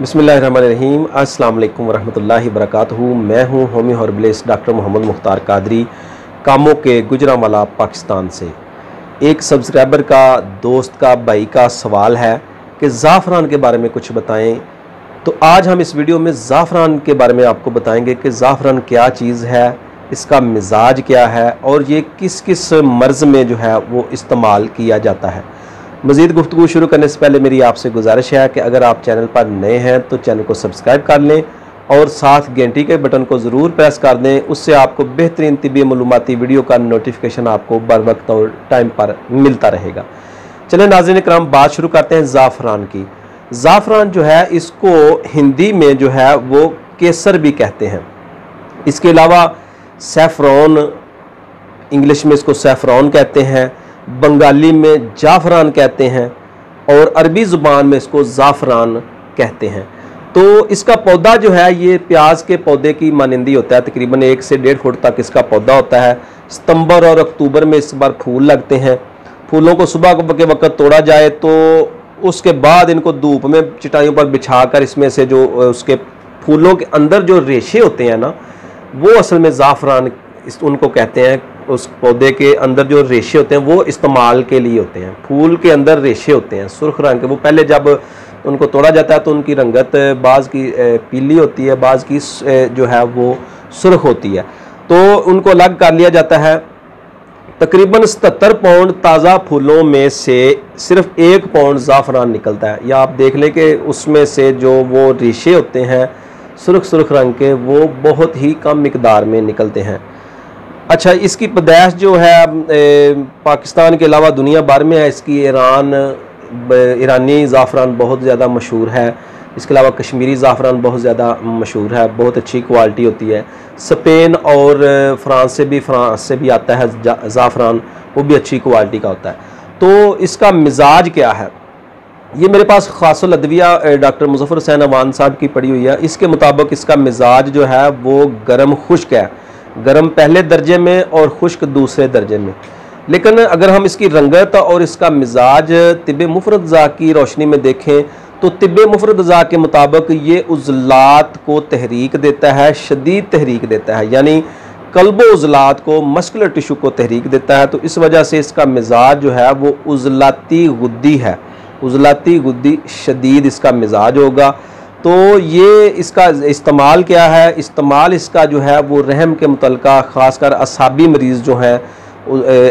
बिस्मिल्लाहिर्रहमानिर्रहीम। अस्सलाम वालेकुम वरहमतुल्लाहि वबरकातुहू। मैं हूँ होमी हर्बलिस्ट डॉक्टर मोहम्मद मुख्तार कादरी, कामों के गुजरांवाला पाकिस्तान से। एक सब्सक्राइबर का, दोस्त का, भाई का सवाल है कि ज़ाफ़रान के बारे में कुछ बताएं। तो आज हम इस वीडियो में ज़ाफ़रान के बारे में आपको बताएंगे कि ज़ाफ़रान क्या चीज़ है, इसका मिजाज क्या है और ये किस किस मर्ज़ में जो है वो इस्तेमाल किया जाता है। मज़ीद गुफ्तगू शुरू करने से पहले मेरी आपसे गुजारिश है कि अगर आप चैनल पर नए हैं तो चैनल को सब्सक्राइब कर लें और साथ घंटी के बटन को ज़रूर प्रेस कर दें। उससे आपको बेहतरीन तिब्बी मालूमाती वीडियो का नोटिफिकेशन आपको बर वक्त और टाइम पर मिलता रहेगा। चलें नाज़रीन इकराम, बात शुरू करते हैं ज़ाफ़रान की। ज़ाफ़रान जो है इसको हिंदी में जो है वो केसर भी कहते हैं। इसके अलावा सैफ़रॉन, इंग्लिश में इसको सैफ़रॉन कहते हैं, बंगाली में जाफ़रान कहते हैं और अरबी ज़ुबान में इसको ज़ाफ़रान कहते हैं। तो इसका पौधा जो है ये प्याज के पौधे की मानंदी होता है। तकरीबन 1 से 1.5 फुट तक इसका पौधा होता है। सितंबर और अक्टूबर में इस बार फूल लगते हैं। फूलों को सुबह के वक्त तोड़ा जाए तो उसके बाद इनको धूप में चटाइयों पर बिछा कर इसमें से जो उसके फूलों के अंदर जो रेशे होते हैं ना, वो असल में ज़ाफ़रान उनको कहते हैं। उस पौधे के अंदर जो रेशे होते हैं वो इस्तेमाल के लिए होते हैं। फूल के अंदर रेशे होते हैं सुर्ख रंग के। वो पहले जब उनको तोड़ा जाता है तो उनकी रंगत बाज़ की पीली होती है, बाज़ की जो है वो सुर्ख होती है। तो उनको अलग कर लिया जाता है। तकरीबन 77 पाउंड ताज़ा फूलों में से सिर्फ 1 पाउंड ज़ाफ़रान निकलता है। या आप देख लें कि उसमें से जो वो रेशे होते हैं सुर्ख रंग के, वो बहुत ही कम मिकदार में निकलते हैं। अच्छा, इसकी पैदाइश जो है पाकिस्तान के अलावा दुनिया भर में है। इसकी ईरानी ज़ाफ़रान बहुत ज़्यादा मशहूर है। इसके अलावा कश्मीरी ज़ाफ़रान बहुत ज़्यादा मशहूर है, बहुत अच्छी क्वालिटी होती है। स्पेन और फ्रांस से भी आता है ज़ाफ़रान, वो भी अच्छी क्वालिटी का होता है। तो इसका मिजाज क्या है, ये मेरे पास ख़ासुल अदविया डॉक्टर मुज़फ़्फ़र हुसैन अवान साहब की पड़ी हुई है। इसके मुताबिक इसका मिजाज जो है वो गर्म खुश्क है। गर्म पहले दर्जे में और खुश्क दूसरे दर्जे में। लेकिन अगर हम इसकी रंगत और इसका मिजाज तिब्बे मुफरद ज़ा की रोशनी में देखें तो तिब्बे मुफरद ज़ा के मुताबिक ये उज़लात को तहरीक देता है, शदीद तहरीक देता है, यानी कल्बो उज़लात को, मस्कुलर टिशू को तहरीक देता है। तो इस वजह से इसका मिजाज जो है वो उज़लाती गुद्दी है। उज़लाती गुद्दी शदीद इसका मिजाज होगा। तो ये इसका इस्तेमाल क्या है, इस्तेमाल इसका जो है वो रहम के मुतल्लिक़ा, ख़ासकर असाबी मरीज़ जो हैं,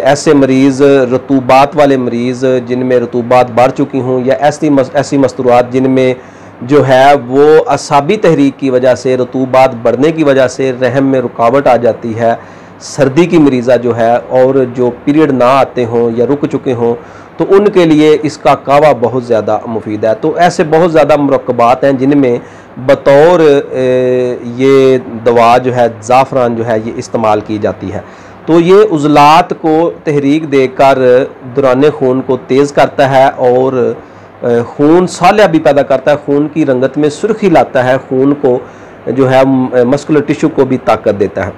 ऐसे मरीज़, रतूबात वाले मरीज़ जिनमें रतूबात बढ़ चुकी हों, या ऐसी मस्तूरात जिनमें जो है वो असाबी तहरीक की वजह से, रतूबात बढ़ने की वजह से रहम में रुकावट आ जाती है, सर्दी की मरीज़ा जो है, और जो पीरियड ना आते हों या रुक चुके हों, तो उनके लिए इसका कावा बहुत ज़्यादा मुफीद है। तो ऐसे बहुत ज़्यादा मुरक्कबात हैं जिनमें बतौर ये दवा जो है ज़ाफ़रान जो है ये इस्तेमाल की जाती है। तो ये उज़लात को तहरीक देकर दौरान खून को तेज़ करता है और खून सालिया भी पैदा करता है, खून की रंगत में सुर्खी लाता है, खून को जो है मस्कुलर टिशू को भी ताकत देता है।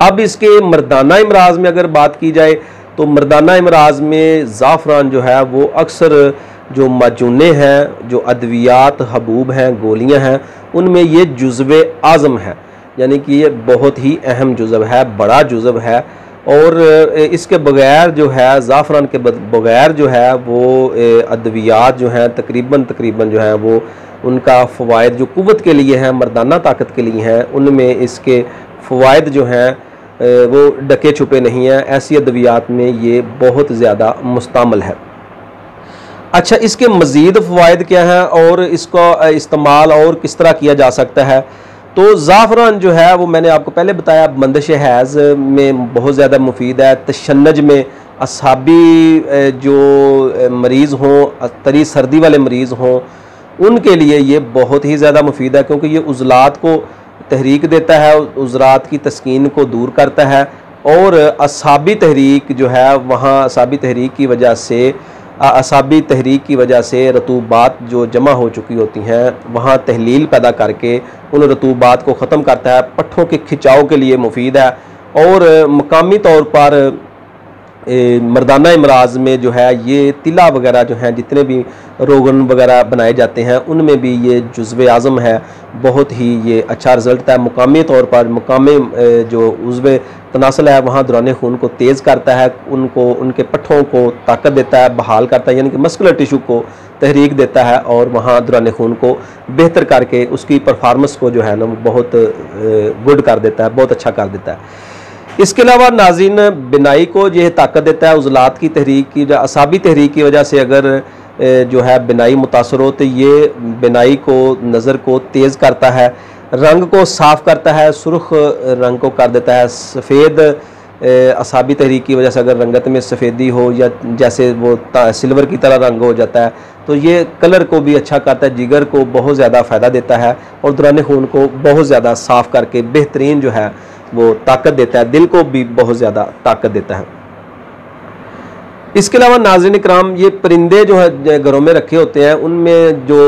अब इसके मर्दाना इमराज में अगर बात की जाए तो मर्दाना इमराज में ज़ाफ़रान जो है वो अक्सर जो माजूने हैं, जो अद्वियात, हबूब हैं, गोलियां हैं, उनमें ये जुज़्व आज़म है, यानी कि ये बहुत ही अहम जुज़्व है, बड़ा जुज़्व है। और इसके बग़ैर जो है, ज़ाफ़रान के बग़ैर जो है वो अद्वियात जो हैं तकरीबन जो है वो उनका फ़वाइद जो क़ुव्वत के लिए हैं, मर्दाना ताकत के लिए हैं, उनमें इसके फ़वाइद जो हैं वो डके छुपे नहीं हैं। ऐसी अद्वियात में ये बहुत ज़्यादा मुस्तअमल है। अच्छा, इसके मज़ीद फ़वाइद क्या हैं और इसका इस्तेमाल और किस तरह किया जा सकता है। तो ज़ाफ़रान जो है वो मैंने आपको पहले बताया, बंदिश हैज़ में बहुत ज़्यादा मुफीद है। तशन्नुज में, असाबी जो मरीज़ हों, तरी सर्दी वाले मरीज़ हों, उनके लिए ये बहुत ही ज़्यादा मुफीद है, क्योंकि ये उज़लात को तहरीक देता है, उज़रात की तस्कीन को दूर करता है। और असाबी तहरीक जो है, वहाँ असाबी तहरीक की वजह से रतूबात जो जमा हो चुकी होती हैं वहाँ तहलील पैदा करके उन रतूबात को ख़त्म करता है। पट्ठों के खिंचाव के लिए मुफीद है। और मकामी तौर पर मर्दाना इमराज में जो है ये तिला वगैरह जो हैं, जितने भी रोगन वगैरह बनाए जाते हैं उनमें भी ये जुज़्व आज़म है, बहुत ही ये अच्छा रिज़ल्ट है। मुकामी तौर पर मुकामी जो उज़्व तनासल है वहाँ दौरान खून को तेज़ करता है, उनको उनके पट्ठों को ताकत देता है, बहाल करता है, यानी कि मस्कुलर टिशू को तहरीक देता है और वहाँ दौरान खून को बेहतर करके उसकी परफॉर्मेंस को जो है ना वो बहुत गुड कर देता है, बहुत अच्छा कर देता है। इसके अलावा नाज़रीन बिनाई को यह ताकत देता है, उज़लात की तहरीक की असाबी तहरीक की वजह से अगर जो है बिनाई मुतासर हो तो ये बिनाई को नज़र को तेज़ करता है, रंग को साफ़ करता है, सुर्ख रंग को कर देता है। सफ़ेद असाबी तहरीक की वजह से अगर रंगत में सफ़ेदी हो या जैसे वो सिल्वर की तरह रंग हो जाता है तो ये कलर को भी अच्छा करता है, जिगर को बहुत ज़्यादा फ़ायदा देता है और दौरान खून को बहुत ज़्यादा साफ़ करके बेहतरीन जो है वो ताकत देता है, दिल को भी बहुत ज़्यादा ताकत देता है। इसके अलावा नाज़रीन इकराम ये परिंदे जो है घरों में रखे होते हैं उनमें जो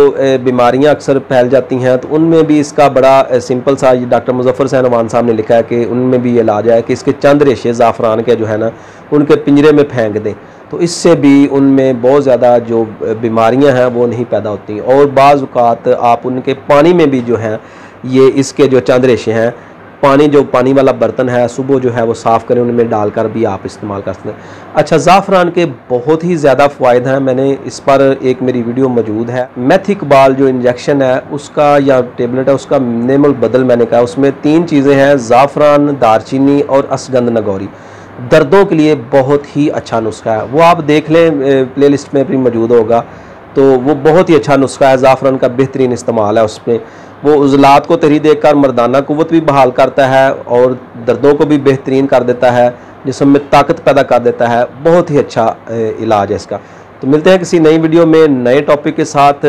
बीमारियां अक्सर फैल जाती हैं तो उनमें भी इसका बड़ा सिंपल सा डॉक्टर मुजफ्फर हुसैन अमान साहब ने लिखा है कि उनमें भी ये इलाज है कि इसके चंद रेशे ज़ाफ़रान के जो है ना उनके पिंजरे में फेंक दें तो इससे भी उनमें बहुत ज़्यादा जो बीमारियाँ हैं वो नहीं पैदा होती। और बाज़ औक़ात आप उनके पानी में भी जो है ये इसके जो चंद रेशे हैं पानी वाला बर्तन है सुबह जो है वो साफ़ करें, उनमें डालकर भी आप इस्तेमाल कर सकते हैं। अच्छा, ज़ाफ़रान के बहुत ही ज़्यादा फ़ायदे हैं, मैंने इस पर एक मेरी वीडियो मौजूद है। मेथिकबाल जो इंजेक्शन है उसका या टेबलेट है उसका नेमल बदल मैंने कहा, उसमें 3 चीज़ें हैं, ज़ाफ़रान, दारचीनी और असगंध नगौरी। दर्दों के लिए बहुत ही अच्छा नुस्खा है, वो आप देख लें प्ले लिस्ट में भी मौजूद होगा, तो वो बहुत ही अच्छा नुस्खा है। ज़ाफ़रान का बेहतरीन इस्तेमाल है उसमें, वो उज़लात को तहरीक देकर मर्दाना क़ुव्वत भी बहाल करता है और दर्दों को भी बेहतरीन कर देता है, जिस्म में ताकत पैदा कर देता है। बहुत ही अच्छा इलाज है इसका। तो मिलते हैं किसी नई वीडियो में नए टॉपिक के साथ,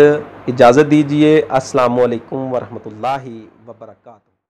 इजाज़त दीजिए। अस्सलामु अलैकुम वरहमतुल्लाहि वबरकातुहू।